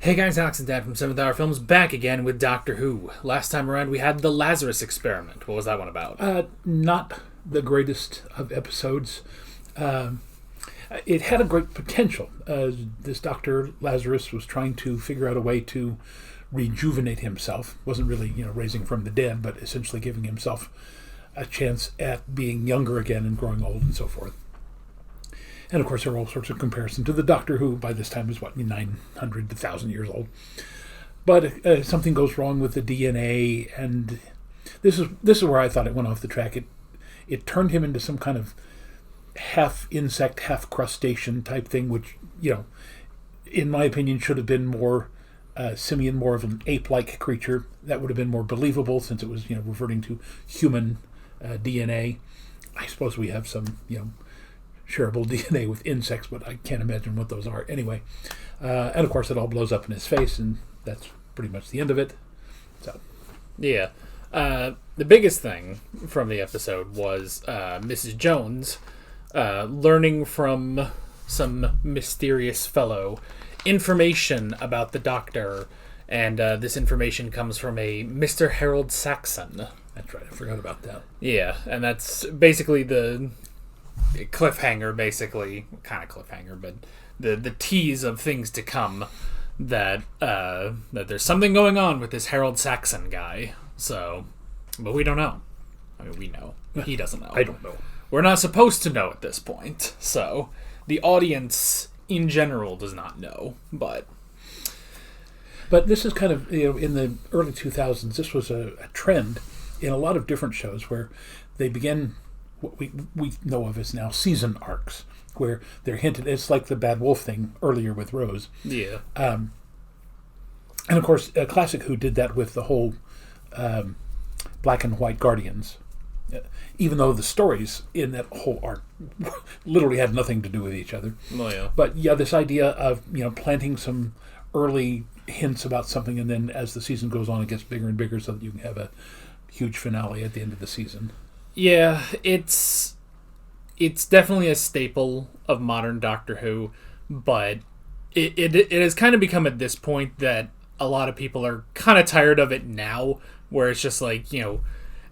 Hey guys, Alex and Dad from 7th Hour Films back again with Doctor Who. Last time around we had the Lazarus Experiment. What was that one about? Not the greatest of episodes. It had a great potential. This Dr. Lazarus was trying to figure out a way to rejuvenate himself. Wasn't really, raising from the dead, but essentially giving himself a chance at being younger again and growing old and so forth. And of course, there are all sorts of comparisons to the Doctor Who by this time is 900 to 1,000 years old. But something goes wrong with the DNA, and this is where I thought it went off the track. It turned him into some kind of half insect, half crustacean type thing, which, in my opinion, should have been more simian, more of an ape-like creature. That would have been more believable since it was, reverting to human DNA. I suppose we have some, shareable DNA with insects, but I can't imagine what those are. Anyway, and of course it all blows up in his face, and that's pretty much the end of it. So, yeah. The biggest thing from the episode was Mrs. Jones learning from some mysterious fellow information about the Doctor, and this information comes from a Mr. Harold Saxon. That's right, I forgot about that. Yeah, and that's basically the cliffhanger, basically. Kind of cliffhanger, but the tease of things to come, that there's something going on with this Harold Saxon guy. So, but we don't know. I mean, we know. He doesn't know. I don't know. We're not supposed to know at this point. So, the audience in general does not know, but this is kind of, in the early 2000s, this was a trend in a lot of different shows where they begin what we know of as now season arcs, where they're hinted. It's like the Bad Wolf thing earlier with Rose. Yeah. And of course, Classic Who did that with the whole Black and White Guardians, even though the stories in that whole arc literally had nothing to do with each other. Oh, yeah. But yeah, this idea of planting some early hints about something, and then as the season goes on, it gets bigger and bigger, so that you can have a huge finale at the end of the season. Yeah, it's definitely a staple of modern Doctor Who, but it has kind of become at this point that a lot of people are kind of tired of it now, where it's just like,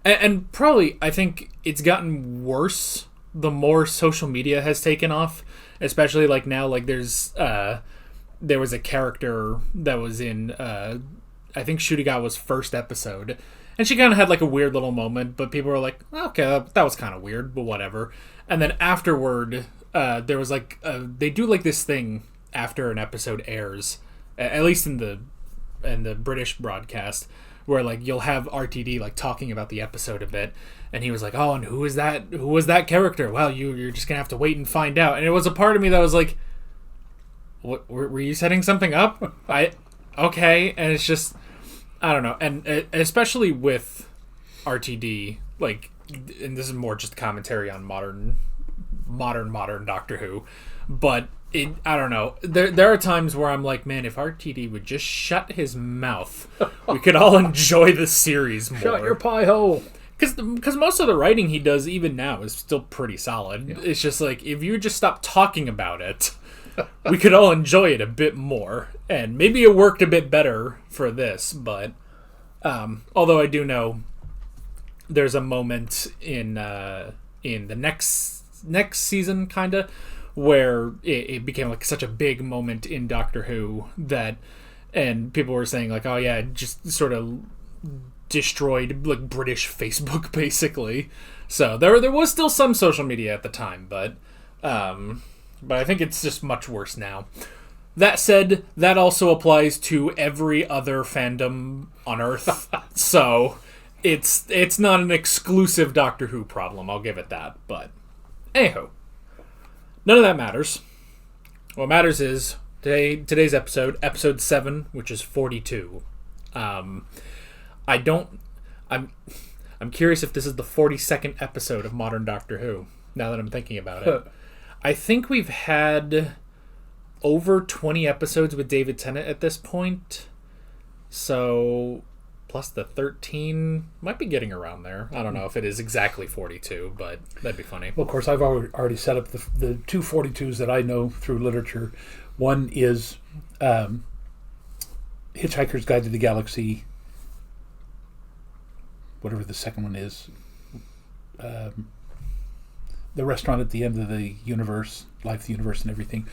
and probably I think it's gotten worse the more social media has taken off, especially like now, like there was a character that was in I think Shurigawa's first episode, and she kind of had like a weird little moment, but people were like, okay, that was kind of weird, but whatever. And then afterward, there was like, they do like this thing after an episode airs, at least in the British broadcast, where like you'll have RTD like talking about the episode a bit, and he was like, oh, and who was that character? Well, you're just gonna have to wait and find out. And it was a part of me that was like, what, were you setting something up? Okay. And it's just, I don't know, and especially with RTD, like, and this is more just commentary on modern Doctor Who, but I don't know. There are times where I'm like, man, if RTD would just shut his mouth, we could all enjoy the series more. Shut your pie hole. Because most of the writing he does, even now, is still pretty solid. Yeah. It's just like, if you just stop talking about it, we could all enjoy it a bit more. And maybe it worked a bit better for this, but although I do know there's a moment in the next season, kind of, where it became like such a big moment in Doctor Who and people were saying like, oh yeah, it just sort of destroyed like British Facebook basically. So there was still some social media at the time, but I think it's just much worse now. That said, that also applies to every other fandom on Earth. So it's not an exclusive Doctor Who problem, I'll give it that. But anywho, none of that matters. What matters is today's episode 7, which is 42. I'm curious if this is the 42nd episode of modern Doctor Who, now that I'm thinking about it. I think we've had over 20 episodes with David Tennant at this point. So, plus the 13, might be getting around there. I don't know if it is exactly 42, but that'd be funny. Well, of course, I've already set up the two 42s that I know through literature. One is Hitchhiker's Guide to the Galaxy, whatever the second one is, the restaurant at the end of the universe, Life, the Universe, and everything.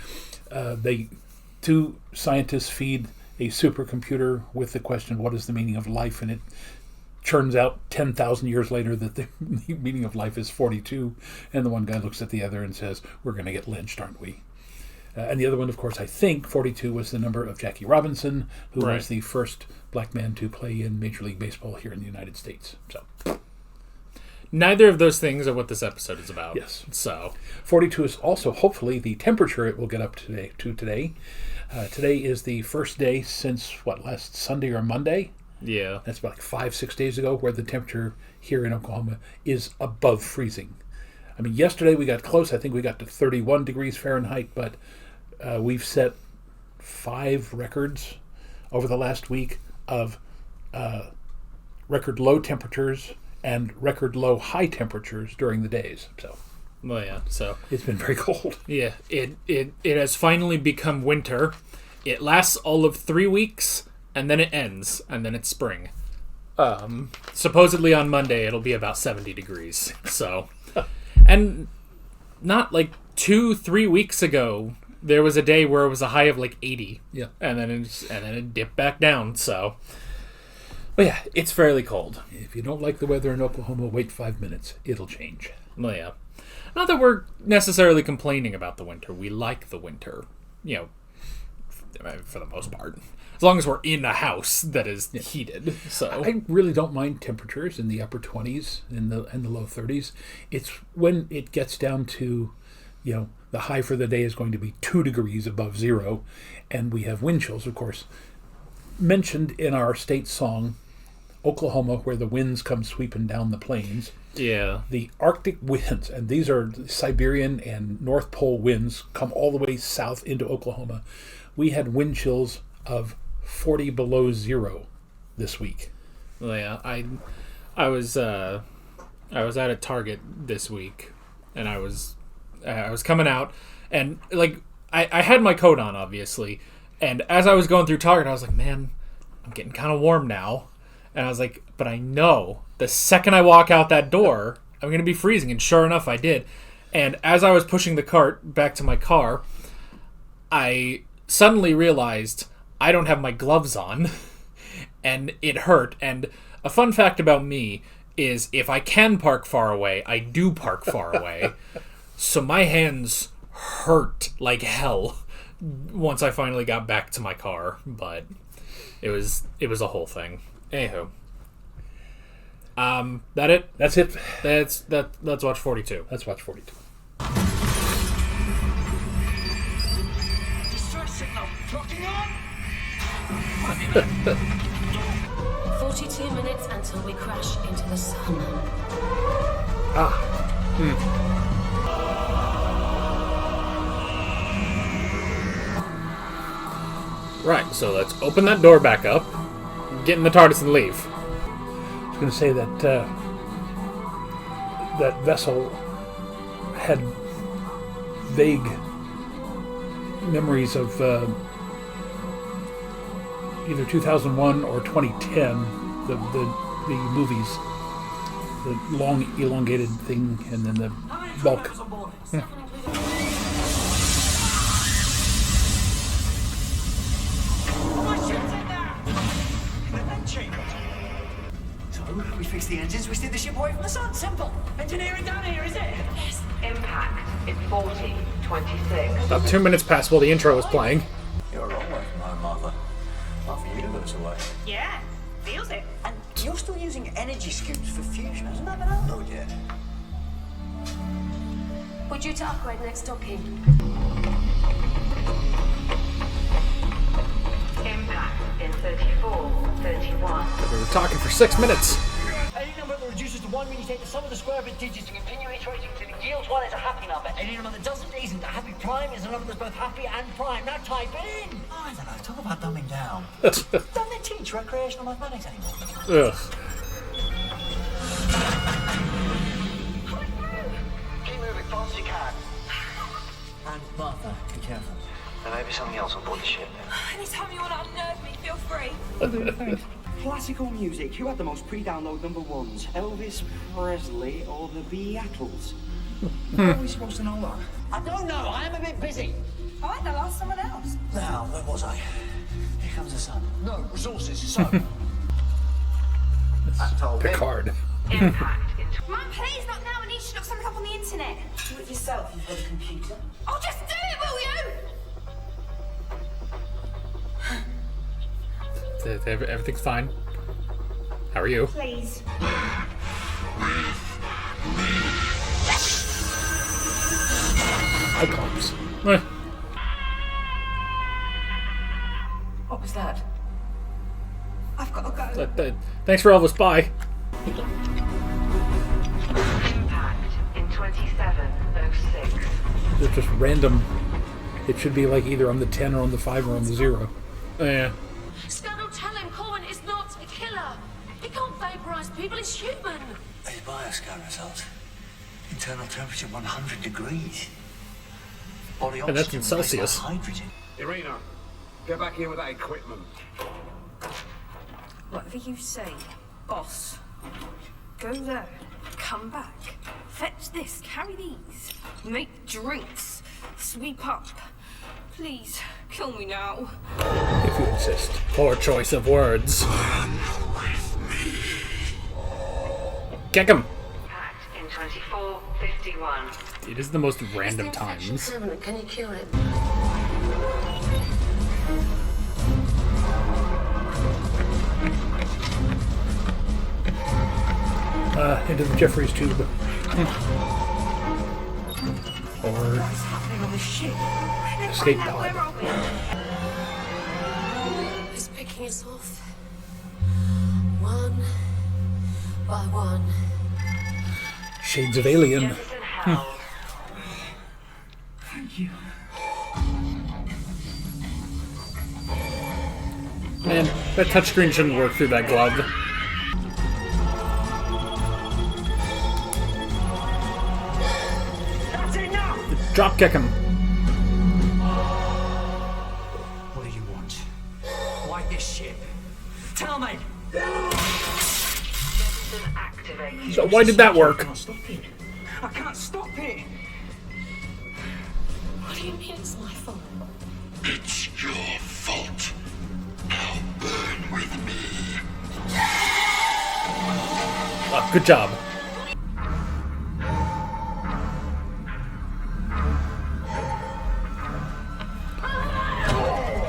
Two scientists feed a supercomputer with the question, what is the meaning of life? And it turns out 10,000 years later that the meaning of life is 42. And the one guy looks at the other and says, we're going to get lynched, aren't we? And the other one, of course, I think 42 was the number of Jackie Robinson, who was the first black man to play in Major League Baseball here in the United States. So, neither of those things are what this episode is about. Yes. So 42 is also hopefully the temperature it will get up today. Today is the first day since last Sunday or Monday. Yeah. That's about 5-6 days ago, where the temperature here in Oklahoma is above freezing. I mean, yesterday we got close. I think we got to 31 degrees Fahrenheit, but we've set 5 records over the last week of record low temperatures and record low high temperatures during the days. So, well, yeah. So it's been very cold. Yeah, it has finally become winter. It lasts all of 3 weeks, and then it ends, and then it's spring. Supposedly on Monday it'll be about 70 degrees. So, and not like 2-3 weeks ago, there was a day where it was a high of like 80. Yeah, and then it dipped back down. So, but yeah, it's fairly cold. If you don't like the weather in Oklahoma, wait 5 minutes. It'll change. Well, yeah. Not that we're necessarily complaining about the winter. We like the winter, for the most part. As long as we're in a house that is heated. So I really don't mind temperatures in the upper 20s and the low 30s. It's when it gets down to, the high for the day is going to be 2 degrees above zero, and we have wind chills, of course. Mentioned in our state song, Oklahoma, where the winds come sweeping down the plains. Yeah. The Arctic winds, and these are Siberian and North Pole winds, come all the way south into Oklahoma. We had wind chills of 40 below zero this week. Well, yeah. I was at a Target this week, and I was coming out, and I had my coat on, obviously, and as I was going through Target, I was like, man, I'm getting kind of warm now. And I was like, but I know the second I walk out that door, I'm going to be freezing. And sure enough, I did. And as I was pushing the cart back to my car, I suddenly realized I don't have my gloves on. And it hurt. And a fun fact about me is if I can park far away, I do park far away. So my hands hurt like hell once I finally got back to my car. But it was a whole thing. Anywho, that it? That's it. Let's watch 42. Let's watch 42. Distress signal clocking on. 42 minutes until we crash into the sun. Right. So let's open that door back up. Get in the TARDIS and leave. I was going to say that that vessel had vague memories of either 2001 or 2010, the movies, the long elongated thing, and then the bulk. We fix the engines, we steer the ship away from the sun. Simple. Engineering down here, is it? Yes. Impact in 40:26. About 2 minutes past while the intro was playing. You're a long way from home, Martha. Half a universe away. Yeah, feels it. And you're still using energy scoops for fusion, hasn't that been out? Not yet. We're due to upgrade next docking. Impact in 34:31. We were talking for 6 minutes. Any number that reduces to 1 when you take the sum of the square of its digits and continue iterating until it yields 1 is a happy number. Any number that doesn't isn't. A happy prime is a number that's both happy and prime. Now type it in. I don't know, talk about dumbing down. Don't they teach recreational mathematics anymore? Ugh. Keep moving fast as you can. And Martha, be careful. There may be something else on board the ship. Anytime you want to unnerve me, feel free. Thanks. Classical music. Who had the most pre-download number ones? Elvis Presley or the Beatles? How are we supposed to know that? I don't know. I am a bit busy. All right, they'll ask someone else. Now, where was I? Here comes the sun. No, resources. So. I told him. Picard. Impact into Mum, please, not now. I need you to look something up on the internet. Do it yourself. You've got a computer. Oh, just do it, will you? Everything's fine. How are you? Please. Icons. Eh, What was that? I've got to go. Thanks for all the spy. impact in 2706. It's just random. It should be like either on the 10 or on the 5 or on the 0. Yeah. Scannell, tell him Corwin is not a killer. He can't vaporize people, he's human. His bioscan results. Internal temperature 100 degrees. Body And that's in oxygen made by Celsius. hydrogen. Irina, get back here with that equipment. Whatever you say, boss. Go there. Come back. Fetch this. Carry these. Make drinks. Sweep up. Please, kill me now. If you insist. Poor choice of words. Kick him. Impact in 2451. It is the most random times. Permanent, can you cure it? Into the Jeffries tube. Or What's happening on the ship? escape Find out where pod. are we? He's picking us off. One by one. Shades of Alien. Jefferson Hell. Thank you. Man, that touchscreen shouldn't work through that glove. That's it now! Drop kick him. What do you want? Why this ship? Tell me! Jefferson activated. So why did that work? I can't stop it. I can't stop it! What do you mean it's my fault? It's your fault. Now burn with me. Oh, good job.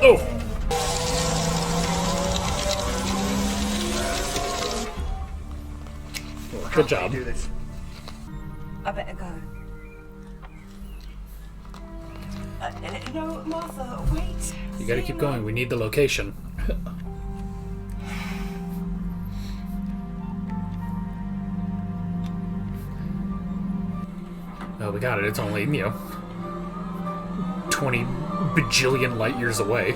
Oh! Good job. Do this. I better go. No, Martha, wait. You gotta keep going. We need the location. Oh, we got it. It's only, 20 bajillion light years away.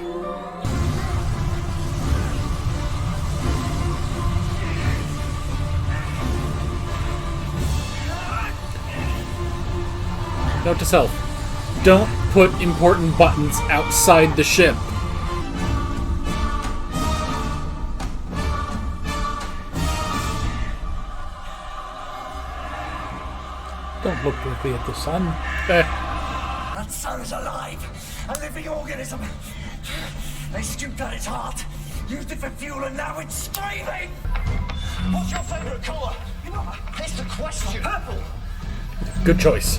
Note to self. Don't put important buttons outside the ship. Don't look directly at the sun. That sun's alive. A living organism. They scooped out its heart, used it for fuel, and now it's screaming. What's your favourite colour? You know, it's the question. Purple. Good choice.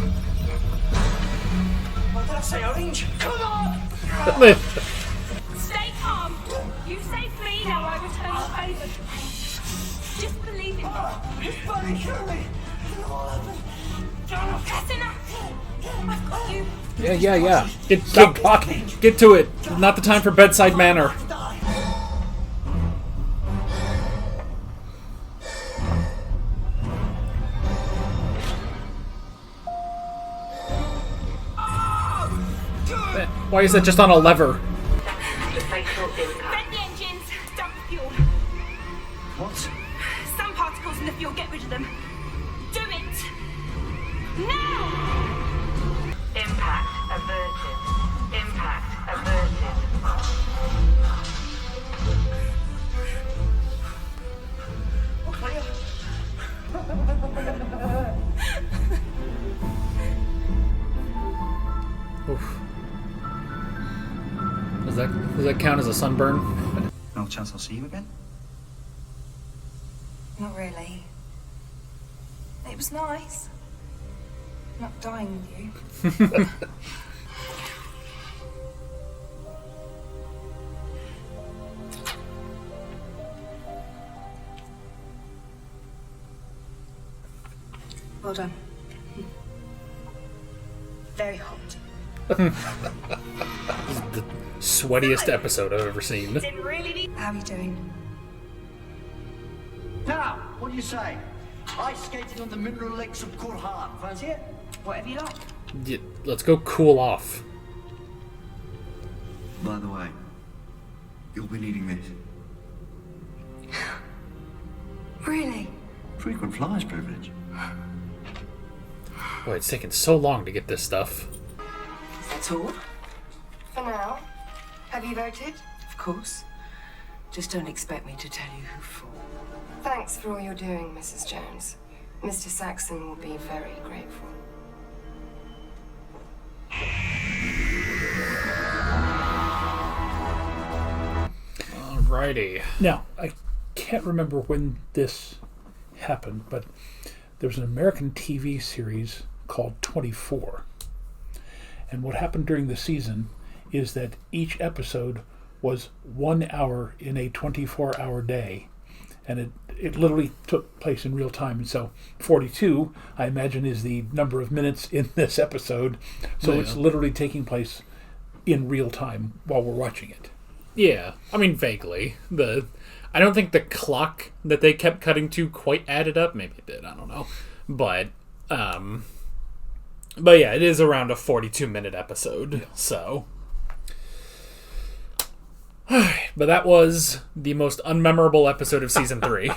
What did I say? Orange? Come on! Stay calm. You saved me, now I return the favour. Just believe in me. It's bloody kill me! That's enough. I've got you. Yeah. Get to it. Not the time for bedside manner. Why is that just on a lever? The fatal impact. Vent the engines. Dump fuel. What? Some particles in the fuel. Get rid of them. Do it. Now! Impact averted. Impact averted. Does that count as a sunburn? No chance I'll see you again? Not really. It was nice. Not dying with you. Well done. Very hot. This is the sweatiest episode I've ever seen. Didn't really need. How are you doing? Now, what do you say? Ice skating on the mineral lakes of Korhan. Fancy it? Whatever you like. Yeah, let's go cool off. By the way, you'll be needing this. Really? Frequent flyers privilege. Boy, it's taken so long to get this stuff. That's all? For now. Have you voted? Of course. Just don't expect me to tell you who for. Thanks for all you're doing, Mrs. Jones. Mr. Saxon will be very grateful. Alrighty. Now, I can't remember when this happened, but there was an American TV series called 24. And what happened during the season is that each episode was 1 hour in a 24-hour day. And it literally took place in real time. And so 42, I imagine, is the number of minutes in this episode. So Yeah. it's literally taking place in real time while we're watching it. Yeah, I mean, vaguely. I don't think the clock that they kept cutting to quite added up. Maybe it did, I don't know. But yeah, it is around a 42-minute episode, so... But that was the most unmemorable episode of Season 3.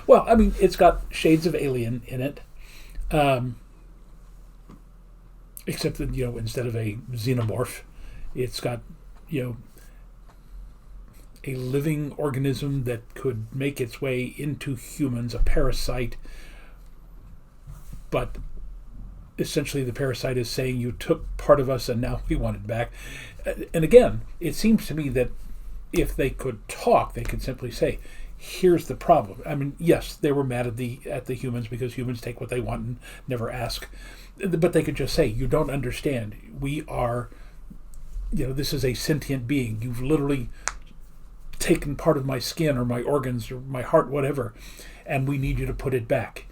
Well, I mean, it's got shades of Alien in it. Except that, instead of a xenomorph, it's got, a living organism that could make its way into humans, a parasite. But essentially the parasite is saying, you took part of us and now we want it back. And again, it seems to me that if they could talk, they could simply say, here's the problem. I mean, yes, they were mad at the humans because humans take what they want and never ask. But they could just say, you don't understand. We are, this is a sentient being. You've literally taken part of my skin or my organs or my heart, whatever, and we need you to put it back.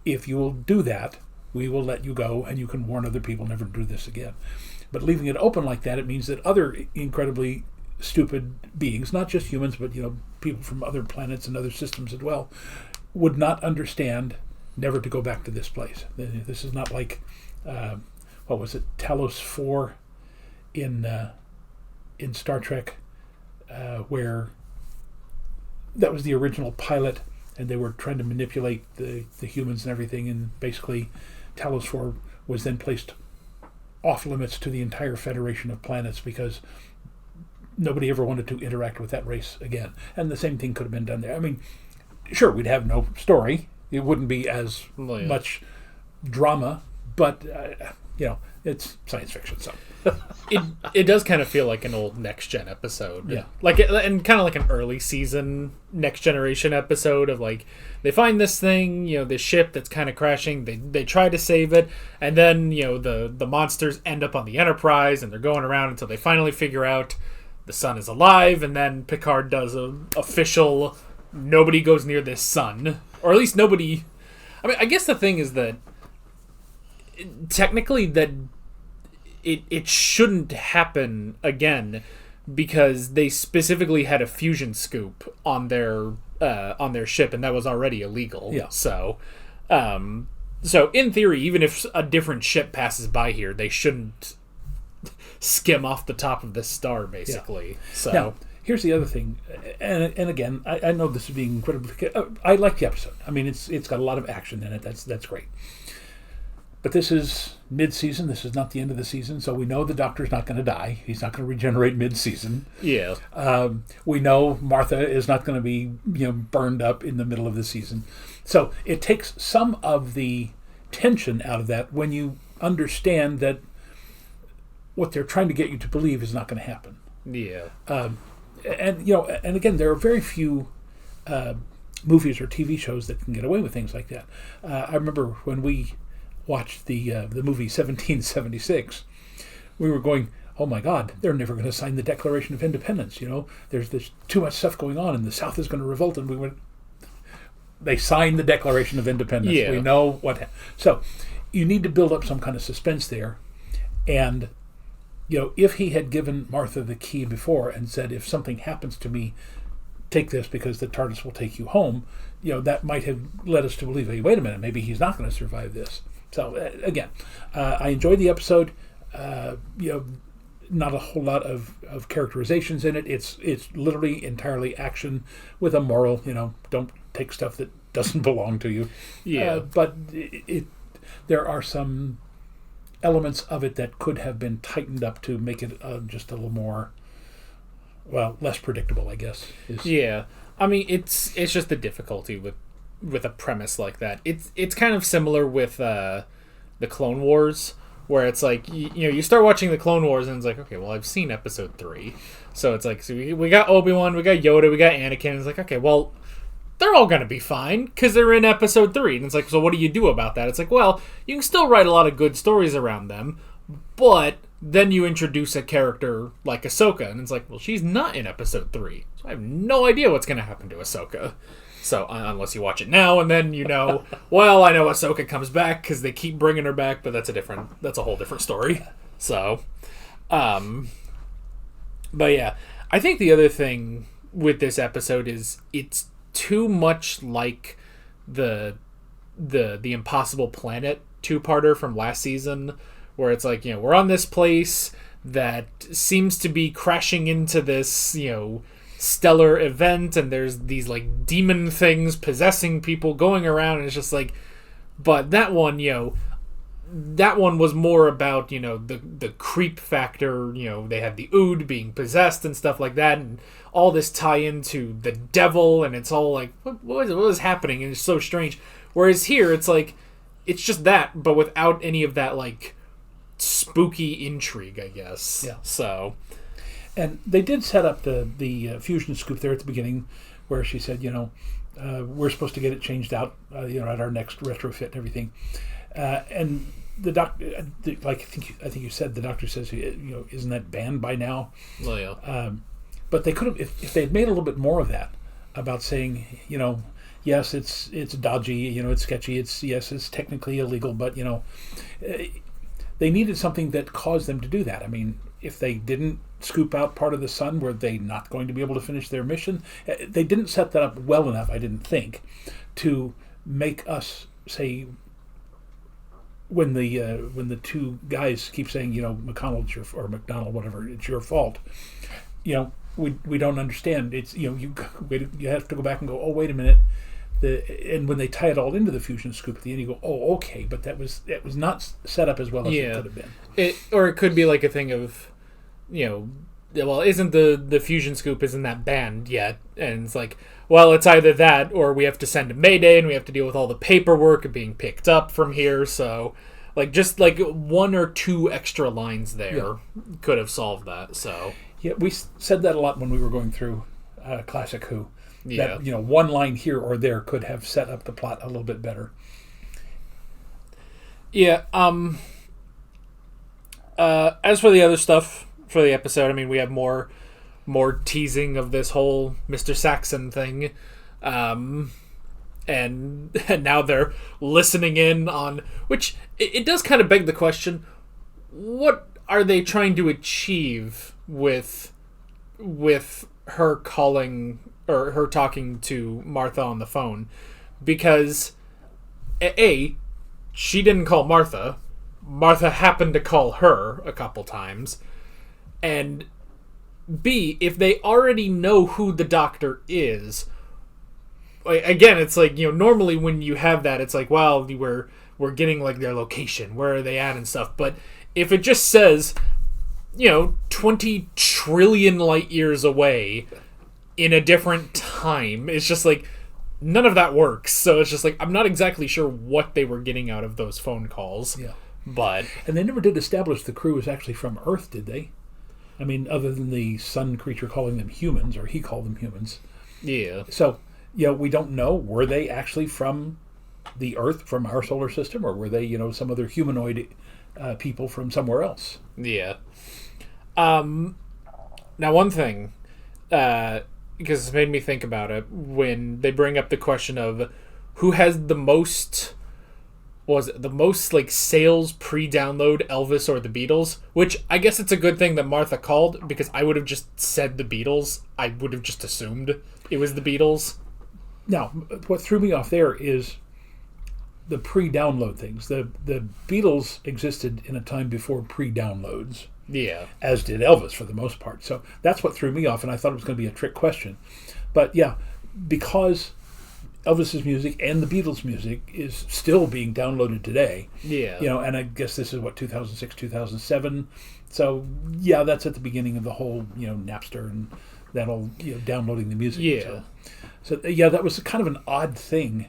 If you will do that, we will let you go and you can warn other people never to do this again. But leaving it open like that, it means that other incredibly stupid beings, not just humans, but people from other planets and other systems as well, would not understand never to go back to this place. This is not like what was it, Talos 4 in Star Trek, where that was the original pilot and they were trying to manipulate the humans and everything, and basically Talos 4 was then placed off limits to the entire Federation of Planets because nobody ever wanted to interact with that race again. And the same thing could have been done there. I mean, sure, we'd have no story. It wouldn't be as much drama, but, it's science fiction, so. It does kind of feel like an old Next Gen episode. Yeah. And kind of like an early season Next Generation episode of they find this thing, this ship that's kind of crashing. They try to save it, and then, the monsters end up on the Enterprise, and they're going around until they finally figure out the sun is alive, and then Picard does a official nobody goes near this sun. Or at least nobody... I mean, I guess the thing is that technically that it shouldn't happen again because they specifically had a fusion scoop on their ship, and that was already illegal. Yeah. So in theory, even if a different ship passes by here, they shouldn't skim off the top of this star, basically. Yeah. So now, here's the other thing, and again, I know this is being incredibly... I like the episode. I mean, it's got a lot of action in it. That's great. But this is mid-season. This is not the end of the season, so we know the Doctor's not going to die. He's not going to regenerate mid-season. Yeah. We know Martha is not going to be burned up in the middle of the season. So it takes some of the tension out of that when you understand that what they're trying to get you to believe is not going to happen. Yeah. And you know, and again, there are very few movies or TV shows that can get away with things like that. I remember when we watched the movie 1776, we were going, "Oh my God, they're never going to sign the Declaration of Independence." You know, there's too much stuff going on, and the South is going to revolt. And we went, they signed the Declaration of Independence. Yeah. We know what. So, you need to build up some kind of suspense there, and you know, if he had given Martha the key before and said, "If something happens to me, take this because the TARDIS will take you home," you know, that might have led us to believe, hey, wait a minute, maybe he's not going to survive this. So again, I enjoyed the episode. You know, not a whole lot of characterizations in it. It's literally entirely action with a moral. You know, don't take stuff that doesn't belong to you. Yeah. But there are some elements of it that could have been tightened up to make it just a little more, well, less predictable, I guess. Yeah. I mean, it's just the difficulty with a premise like that. It's kind of similar with the Clone Wars, where it's like, you know, you start watching the Clone Wars and it's like, okay, well, I've seen episode 3. So it's like, so we got Obi-Wan, we got Yoda, we got Anakin. It's like, okay, well, they're all going to be fine because they're in episode 3. And it's like, so what do you do about that? It's like, well, you can still write a lot of good stories around them, but then you introduce a character like Ahsoka, and it's like, well, she's not in episode 3. So I have no idea what's going to happen to Ahsoka. So, unless you watch it now, and then you know, well, I know Ahsoka comes back because they keep bringing her back, but that's a whole different story. So, but yeah, I think the other thing with this episode is it's too much like the Impossible Planet 2-parter from last season, where it's like, you know, we're on this place that seems to be crashing into this, you know, stellar event, and there's these like demon things possessing people going around, and it's just like, but that one, you know, that one was more about, you know, the creep factor. You know, they had the Ood being possessed and stuff like that, and all this tie into the devil, and it's all like, what was happening, and it's so strange. Whereas here, it's like, it's just that, but without any of that like spooky intrigue, I guess. Yeah. So, and they did set up the fusion scoop there at the beginning, where she said, you know, we're supposed to get it changed out, you know, at our next retrofit and everything, and the doctor, like I think you said, the doctor says, you know, isn't that banned by now? Well, yeah. But they could have, if they'd made a little bit more of that, about saying, you know, yes, it's dodgy, you know, it's sketchy, it's technically illegal, but you know, they needed something that caused them to do that. I mean, if they didn't scoop out part of the sun, were they not going to be able to finish their mission? They didn't set that up well enough, I didn't think, to make us say, when the two guys keep saying, you know, McConnell or McDonald, whatever, it's your fault, you know, we don't understand. It's, you know, you have to go back and go, oh, wait a minute. And when they tie it all into the fusion scoop at the end, you go, oh, okay, but that was not set up as well as it could have been. Or it could be like a thing of, you know, well, isn't the fusion scoop, isn't that banned yet? And it's like, well, it's either that or we have to send a Mayday and we have to deal with all the paperwork of being picked up from here. So, like, just like 1 or 2 extra lines there could have solved that. So yeah, we said that a lot when we were going through Classic Who. Yeah. That, you know, one line here or there could have set up the plot a little bit better. Yeah. As for the other stuff for the episode, I mean, we have more teasing of this whole Mr. Saxon thing, and now they're listening in on, which it does kind of beg the question: what are they trying to achieve with her calling or her talking to Martha on the phone? Because A, she didn't call Martha. Martha happened to call her a couple times. And B, if they already know who the doctor is, again, it's like, you know, normally when you have that, it's like, well, we're getting like their location, where are they at and stuff. But if it just says, you know, 20 trillion light years away in a different time, it's just like, none of that works. So it's just like, I'm not exactly sure what they were getting out of those phone calls. Yeah. But and they never did establish the crew was actually from Earth, did they? I mean, other than the sun creature calling them humans, or he called them humans. Yeah. So, we don't know. Were they actually from the Earth, from our solar system, or were they, some other humanoid people from somewhere else? Yeah. Now, one thing, because it's made me think about it, when they bring up the question of who has the most, sales pre-download, Elvis or the Beatles, which I guess it's a good thing that Martha called, because I would have just said the Beatles. I would have just assumed it was the Beatles. Now, what threw me off there is the pre-download things. The Beatles existed in a time before pre-downloads. Yeah. As did Elvis for the most part. So that's what threw me off, and I thought it was going to be a trick question. But yeah, because Elvis's music and the Beatles' music is still being downloaded today. Yeah. And I guess this is 2006, 2007. So yeah, that's at the beginning of the whole, Napster and that whole, downloading the music. Yeah. So yeah, that was kind of an odd thing,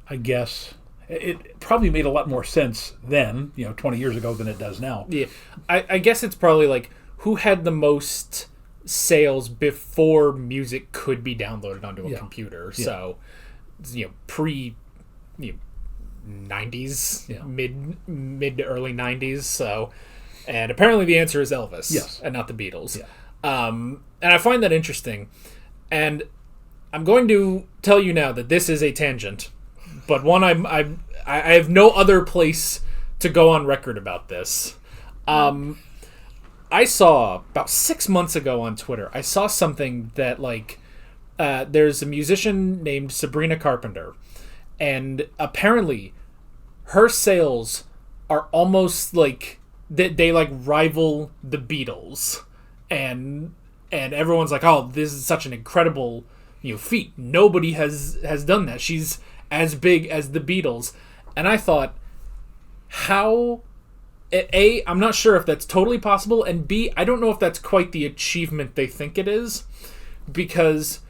I guess. It probably made a lot more sense then, 20 years ago than it does now. Yeah. I guess it's probably like who had the most sales before music could be downloaded onto a computer. Yeah. So, pre 90s, mid to early 90s. So, and apparently the answer is Elvis. Yes. And not the Beatles. Yeah. And I find that interesting. And I'm going to tell you now that this is a tangent, but one I have no other place to go on record about this. I saw about 6 months ago on Twitter, I saw something that there's a musician named Sabrina Carpenter, and apparently her sales are almost they rival the Beatles, and everyone's like, oh, this is such an incredible feat. Nobody has done that. She's as big as the Beatles. And I thought, how... A, I'm not sure if that's totally possible, and B, I don't know if that's quite the achievement they think it is, because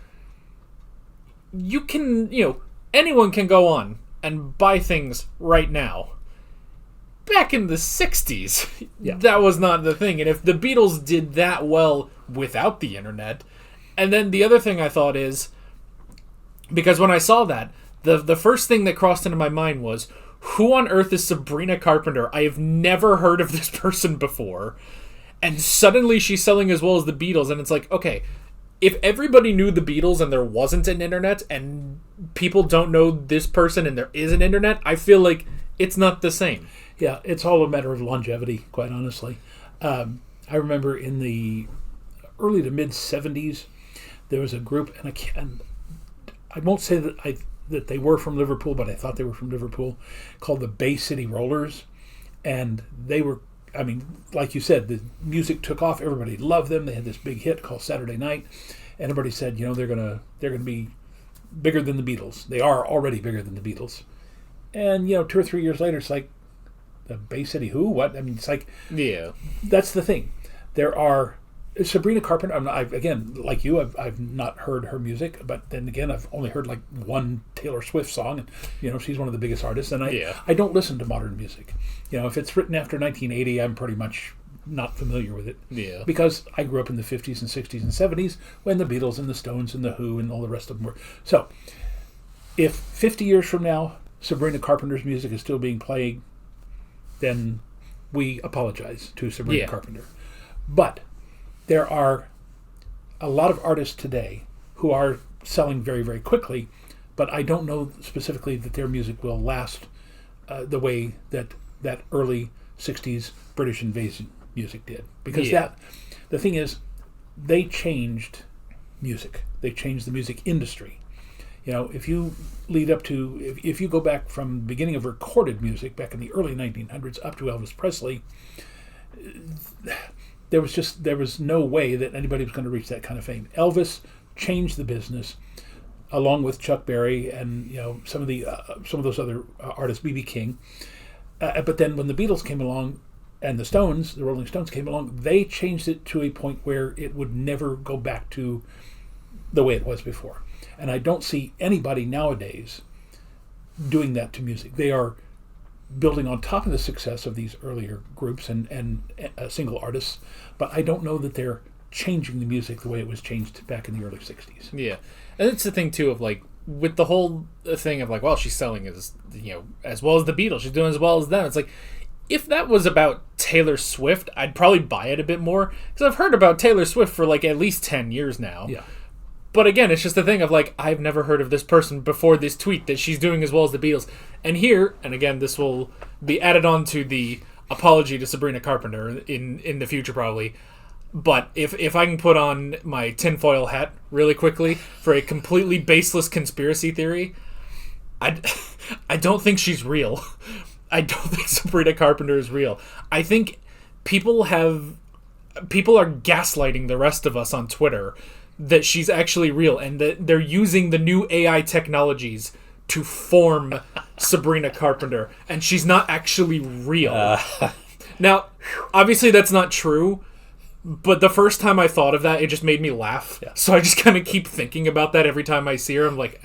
you can, anyone can go on and buy things right now. Back in the 60s, that was not the thing, and if the Beatles did that well without the internet... And then the other thing I thought is, because when I saw that, the first thing that crossed into my mind was, who on earth is Sabrina Carpenter? I have never heard of this person before. And suddenly she's selling as well as the Beatles, and it's like, okay, if everybody knew the Beatles and there wasn't an internet, and people don't know this person and there is an internet, I feel like it's not the same. Yeah, it's all a matter of longevity, quite honestly. I remember in the early to mid-'70s, there was a group, and I won't say that they were from Liverpool, but I thought they were from Liverpool, called the Bay City Rollers. And they were, like you said, the music took off. Everybody loved them. They had this big hit called Saturday Night. And everybody said, they're gonna be bigger than the Beatles. They are already bigger than the Beatles. And 2 or 3 years later, it's like, the Bay City who? What? It's like... Yeah. That's the thing. There are... Sabrina Carpenter, again, like you, I've not heard her music, but then again, I've only heard one Taylor Swift song, and she's one of the biggest artists, and I don't listen to modern music. If it's written after 1980, I'm pretty much not familiar with it. Yeah. Because I grew up in the 50s and 60s and 70s when the Beatles and the Stones and the Who and all the rest of them were. So, if 50 years from now, Sabrina Carpenter's music is still being played, then we apologize to Sabrina Carpenter. But there are a lot of artists today who are selling very, very quickly, but I don't know specifically that their music will last the way that early 60s British invasion music did. Because the thing is, they changed music. They changed the music industry. If you lead up to, if you go back from the beginning of recorded music back in the early 1900s up to Elvis Presley, there was no way that anybody was going to reach that kind of fame. Elvis changed the business, along with Chuck Berry and some of those other artists, B.B. King. But then when the Beatles came along and the Stones, the Rolling Stones came along, they changed it to a point where it would never go back to the way it was before. And I don't see anybody nowadays doing that to music. They are building on top of the success of these earlier groups and single artists, but I don't know that they're changing the music the way it was changed back in the early 60s. Yeah. And it's the thing, too, of, like, with the whole thing of, like, well, she's selling as, you know, as well as the Beatles. She's doing as well as them. It's like, if that was about Taylor Swift, I'd probably buy it a bit more. Because I've heard about Taylor Swift for, like, at least 10 years now. Yeah. But again, it's just the thing of, like, I've never heard of this person before this tweet that she's doing as well as the Beatles. And here, and again, this will be added on to the apology to Sabrina Carpenter in the future, probably. But if I can put on my tinfoil hat really quickly for a completely baseless conspiracy theory, I don't think she's real. I don't think Sabrina Carpenter is real. I think people are gaslighting the rest of us on Twitter that she's actually real, and that they're using the new AI technologies to form Sabrina Carpenter, and she's not actually real. Now, obviously that's not true. But the first time I thought of that, it just made me laugh. Yeah. So I just kind of keep thinking about that every time I see her. I'm like,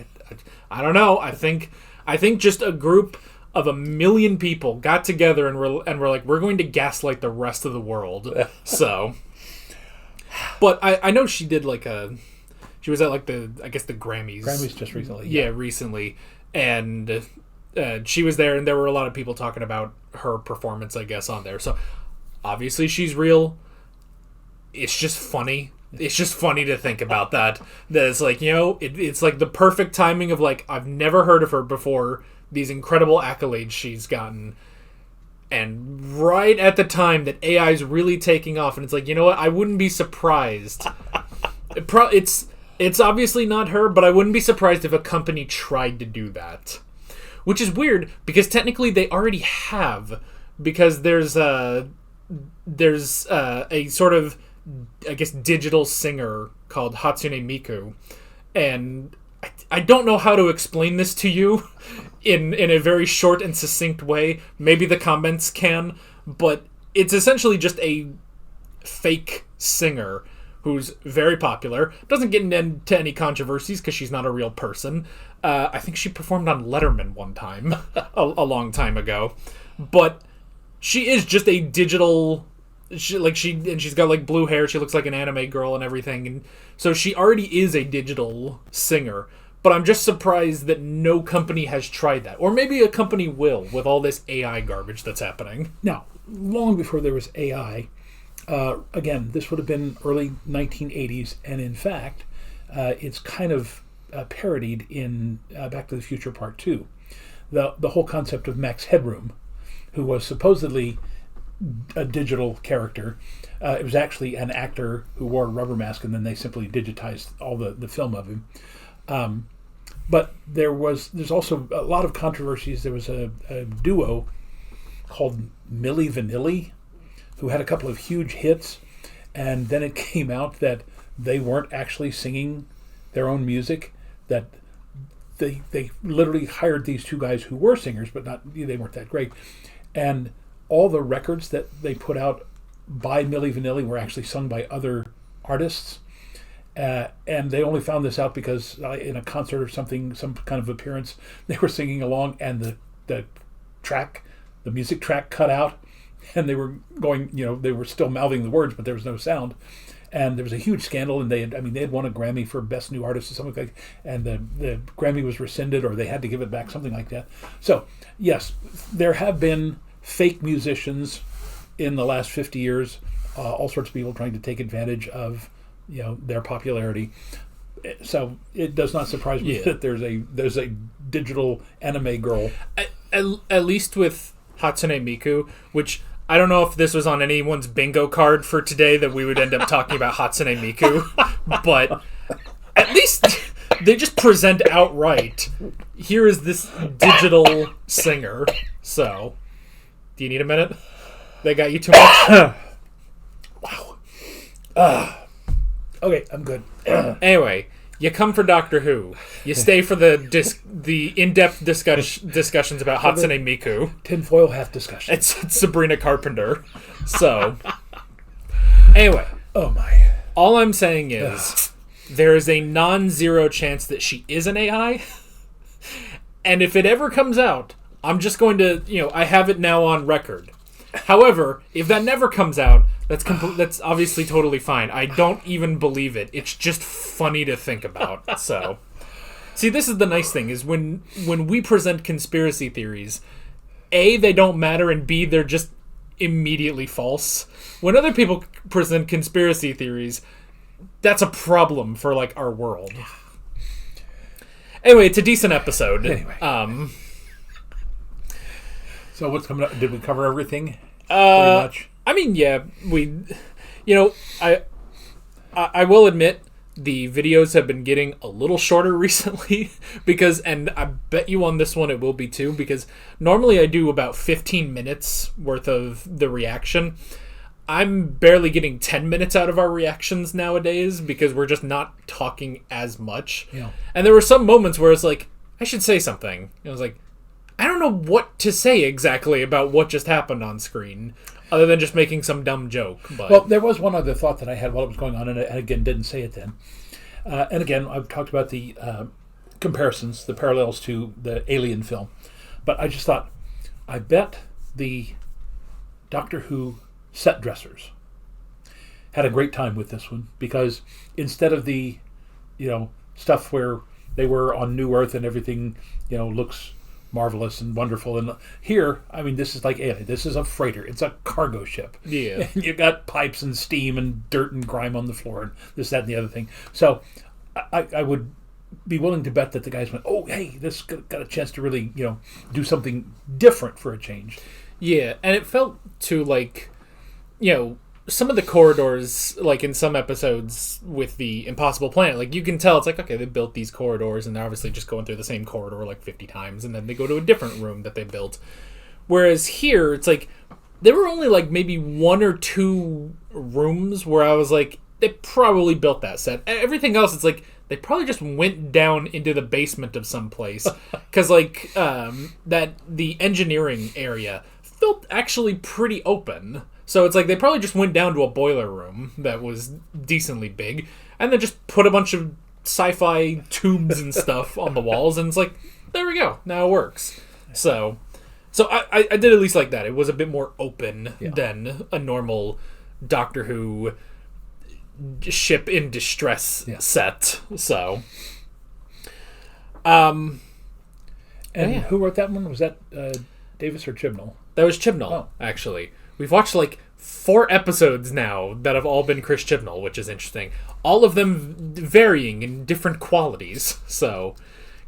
I don't know. I think just a group of 1 million people got together and we're like, we're going to gaslight the rest of the world. So, but I know she did she was at like the Grammys. Grammys just recently. Yeah, recently. And she was there, and there were a lot of people talking about her performance, I guess, on there. So obviously she's real. It's just funny. It's just funny to think about that. That it's like, you know, it's like the perfect timing of, like, I've never heard of her before, these incredible accolades she's gotten, and right at the time that AI is really taking off, and it's like, you know what, I wouldn't be surprised. It's obviously not her, but I wouldn't be surprised if a company tried to do that. Which is weird, because technically they already have, because there's a sort of, I guess, digital singer called Hatsune Miku, and I don't know how to explain this to you in a very short and succinct way. Maybe the comments can, but it's essentially just a fake singer who's very popular, doesn't get into any controversies because she's not a real person. I think she performed on Letterman one time, a long time ago, but she is just a digital... she's got like blue hair. She looks like an anime girl and everything, and so she already is a digital singer. But I'm just surprised that no company has tried that, or maybe a company will with all this AI garbage that's happening. Now, long before there was AI, again, this would have been early 1980s, and in fact, it's kind of parodied in Back to the Future Part 2. The whole concept of Max Headroom, who was supposedly a digital character. It was actually an actor who wore a rubber mask, and then they simply digitized all the film of him. But there's also a lot of controversies. There was a duo called Milli Vanilli who had a couple of huge hits, and then it came out that they weren't actually singing their own music, that they literally hired these two guys who were singers, but they weren't that great. And all the records that they put out by Milli Vanilli were actually sung by other artists. And they only found this out because in a concert or something, some kind of appearance, they were singing along, and the music track cut out, and they were going, they were still mouthing the words, but there was no sound. And there was a huge scandal, and they had won a Grammy for Best New Artist or something like that, and the Grammy was rescinded, or they had to give it back, something like that. So, yes, there have been fake musicians in the last 50 years, all sorts of people trying to take advantage of their popularity. So it does not surprise me that there's a digital anime girl. At least with Hatsune Miku, which I don't know if this was on anyone's bingo card for today that we would end up talking about Hatsune Miku, but at least they just present outright, here is this digital singer. So, do you need a minute? They got you too much? Wow. Okay, I'm good. Anyway, you come for Doctor Who. You stay for the in-depth discussions about Hatsune Miku. Tinfoil hat discussion. It's Sabrina Carpenter. So, anyway. Oh my. All I'm saying is, there is a non-zero chance that she is an AI. And if it ever comes out, I'm just going to, I have it now on record. However, if that never comes out, that's obviously totally fine. I don't even believe it. It's just funny to think about. So, see, this is the nice thing, is when we present conspiracy theories, A, they don't matter, and B, they're just immediately false. When other people present conspiracy theories, that's a problem for, like, our world. Anyway, it's a decent episode. Anyway. So what's coming up? Did we cover everything? Pretty much. I mean, yeah, I will admit the videos have been getting a little shorter recently and I bet you on this one it will be too, because normally I do about 15 minutes worth of the reaction. I'm barely getting 10 minutes out of our reactions nowadays because we're just not talking as much. Yeah. And there were some moments where it's like, I should say something. And I was like, I don't know what to say exactly about what just happened on screen, other than just making some dumb joke. But Well, there was one other thought that I had while it was going on, and again, didn't say it then. And again, I've talked about the comparisons, the parallels to the Alien film. But I just thought, I bet the Doctor Who set dressers had a great time with this one, because instead of the, stuff where they were on New Earth and everything, looks marvelous and wonderful, and here, I mean, this is like Alien. This is a freighter. It's a cargo ship. Yeah. And you got pipes and steam and dirt and grime on the floor and this, that, and the other thing. So I would be willing to bet that the guys went, oh, hey, this got a chance to really, do something different for a change. Yeah, and it felt too like, some of the corridors, like in some episodes with the Impossible Planet, like you can tell it's like, okay, they built these corridors and they're obviously just going through the same corridor like 50 times, and then they go to a different room that they built. Whereas here, it's like, there were only like maybe 1 or 2 rooms where I was like, they probably built that set. Everything else, it's like, they probably just went down into the basement of some place. Because like, the engineering area felt actually pretty open. So it's like they probably just went down to a boiler room that was decently big, and then just put a bunch of sci-fi tubes and stuff on the walls, and it's like, there we go, now it works. So I did at least like that. It was a bit more open than a normal Doctor Who ship in distress set. So, and who wrote that one? Was that Davis or Chibnall? That was Chibnall, actually. We've watched like 4 episodes now that have all been Chris Chibnall, which is interesting. All of them varying in different qualities. So,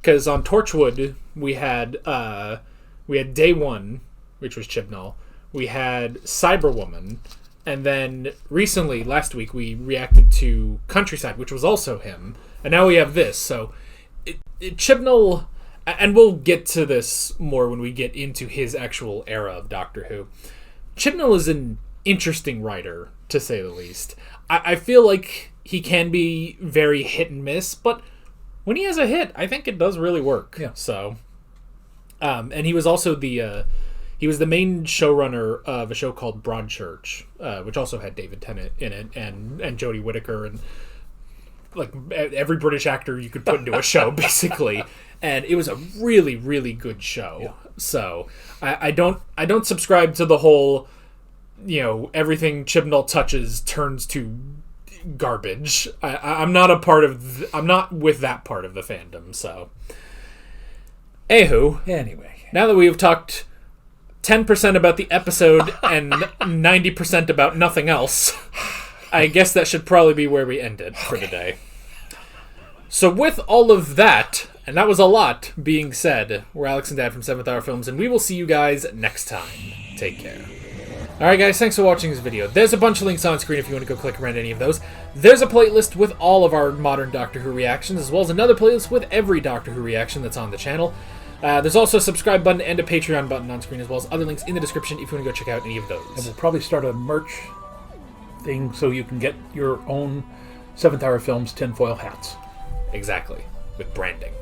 because on Torchwood we had Day One, which was Chibnall. We had Cyberwoman, and then recently, last week, we reacted to Countryside, which was also him. And now we have this. So, Chibnall, and we'll get to this more when we get into his actual era of Doctor Who. Chibnall is an interesting writer, to say the least. I feel like he can be very hit and miss, but when he has a hit, I think it does really work. Yeah. So, and he was also he was the main showrunner of a show called Broadchurch, which also had David Tennant in it and Jodie Whittaker and like every British actor you could put into a show, basically. And it was a really, really good show. Yeah. So I don't subscribe to the whole, everything Chibnall touches turns to garbage. I'm not a part of. I'm not with that part of the fandom. So, anyway, now that we have talked 10% about the episode and 90% about nothing else, I guess that should probably be where we end it for today. So with all of that, and that was a lot being said, we're Alex and Dad from 7th Hour Films, and we will see you guys next time. Take care. Alright guys, thanks for watching this video. There's a bunch of links on screen if you want to go click around any of those. There's a playlist with all of our modern Doctor Who reactions, as well as another playlist with every Doctor Who reaction that's on the channel. There's also a subscribe button and a Patreon button on screen, as well as other links in the description if you want to go check out any of those. And we'll probably start a merch thing so you can get your own 7th Hour Films tinfoil hats. Exactly. With branding.